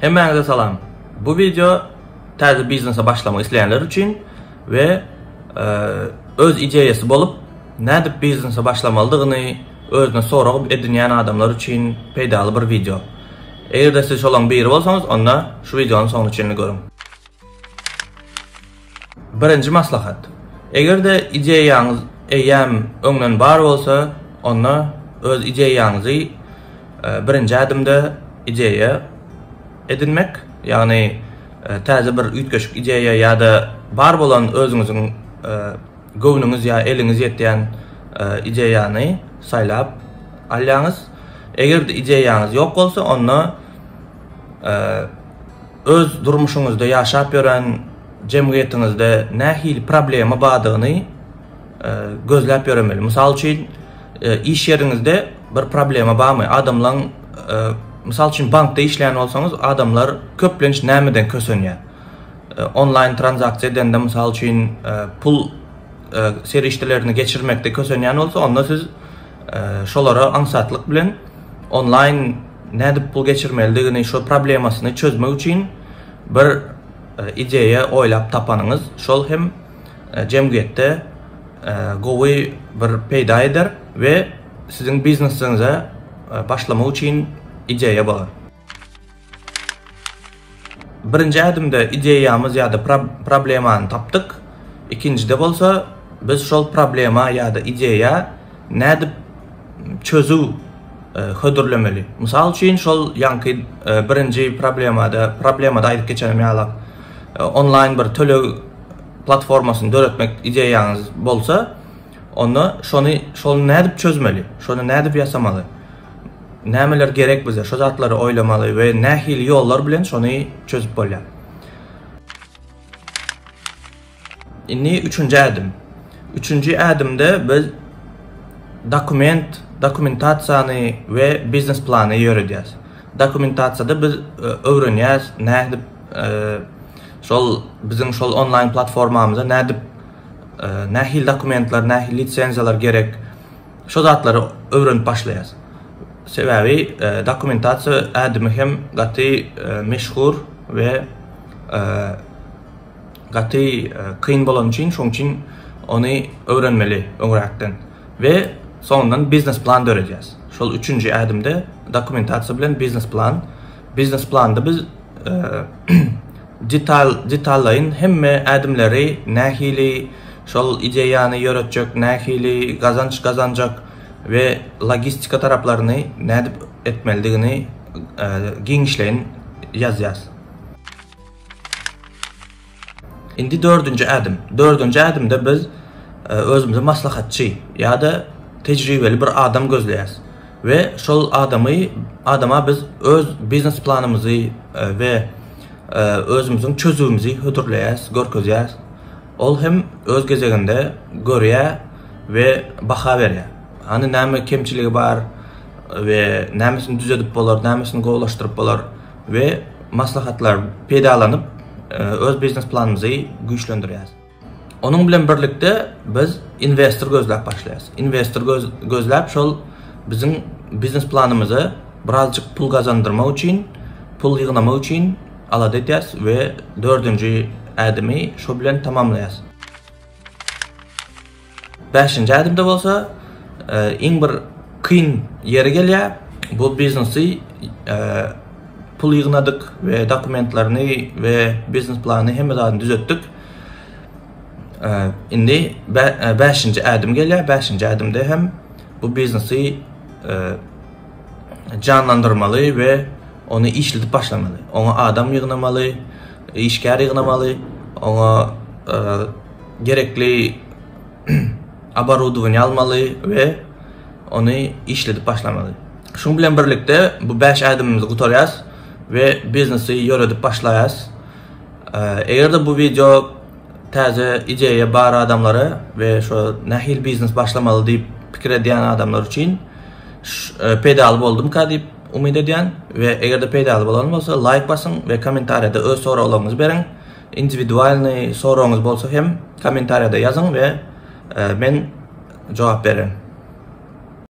Hemmeňize salam. Bu video täze biznese başlamak isleyenler için ve öz ideyası bolup nädip biznese başlamalydygyny özüne soragyp edinýän adamlar için peýdaly bir video. Eger siz şolan biri bolsaňyz, onda şu videonun soňuna çenini görüň. Birinji maslahat. Egerde ideýaňyz eýem öňden bar bolsa, onda öz ideýaňyzy birinji adymda ideýa edinmek, yani täze bir ütgeşik ideýa ýa-da bar bolan özüňiziň göwnüňiz ýa eliňiz ýetýän ideýany saýlap alýaňyz. Eger ideýaňyz ýok bolsa, onda öz durmuşuňyzda ýaşap ýören jemgyýetiňizde nähili problema badygyny gözläp ýöremeli. Mysal üçin iş ýeriňizde bir problema barmy? Adamlaň misal üçün bankda işleyen olsanız adamlar köplenç nämeden kösönýär. Online transaksiýa edende misal üçün pul serişdelerini geçirmekde kösönýän bolsa, onda siz şolara aňsatlyk bilen online nädip pul geçirmelidigini, şo problemasyny çözmek üçin bir ideýa oýlap tapanyňyz, şol hem jemgyýetde gowy bir peýda eder we siziň biznesiniňize başlamak üçin ideýa bolar. Birinji adymda ideýamyz ýa-da problemany tapdyk. İkincide bolsa biz şol problema ýa-da ideýa nädip çözüw hödürlemeli. Mysal üçin şol ýanky birinji problemada aýdyp geçerim ýa-da online bir töle platformasyny döretmek ideýaňyz bolsa, onda şol nädip çözmeli, şonu nädip ýasamaly, nämeler gerek bize, şo zatlary oýlamaly we nähili ýollar bilen şonu çözüp bolýar. Indi üçüncü adym. Üçüncü adymda biz dokumentasiýany we biznes plany ýöredýäs. Dokumentasiýada biz öwrenýäs, nädip şol biziň şol online platformamyza nädip nähili dokumentler, nähili lisensiýalar gerek, şo zatlary öwrenip başlaýas. Sebebi dokumentasiýa adymy hem gaty meşhur we gaty kyn bolan üçin, şoň üçin ony öwrenmeli öňräkden we soňdan biznes plan döredýäs. Şol üçüncü adymda dokumentasiýa bilen biznes planda biz detallaryň hemme adymlary, nähili şol ideýany ýöretjek, nähili gazanjak ve logistika taraplaryny nädip etmelidigini giňişleýin ýazýas. Indi dördüncü adym. Dördüncü adymda biz özümüze maslahatçy ýa-da tejribeli bir adam gözleýäs ve şol adama biz öz biznes planymyzy ve özümüziň çözümimizi hödürleýäs, görkezýäs. Ol hem öz gezeginde görýär we baha berýär. Hani näme kemçiligi bar we nämesini düzedip bolar, nämesini gowlaşdyryp bolar we maslahatlar peýdalanyp öz biznes planymyzy güýçlendirýäs. Onuň bilen birlikde biz investor gözläp başlaýas. Investor gözläp şol biziň biznes planymyzy birazjyk pul gazandyrmak üçin, pul ýygnamak üçin alad edýäs we dördüncü adymy şo bilen tamamlaýas. Beşinci adymda bolsa iň bir kyn ýere gelýär. Bu biznesi pul ýygnadyk we dokumentlaryny we biznes planyny hemmeden düzetdik. Indi beşinci adym gelýär. Beşinci adymda hem bu biznesi canlandyrmaly we onu işletip başlamaly. Ona adam ýygnamaly, işgär ýygnamaly, ona gerekli abarudowanie almaly we onu işletip başlamaly. Şun bilen birlikde bu 5 adymymyzy gutarýas we biznesi ýöredip başlaýas. Eger bu video täze ideýa bar adamlara we şo nähil biznes başlamaly diýip pikir edýän adamlar üçin peýdaly boldum diýip umyd edýän we eger de peýdaly bolan bolsa like basyň we kommentariýada öz soraglaryňyzy beriň. Individualny soragyňyz bolsa hem kommentariýada ýazyň we men jogap berem.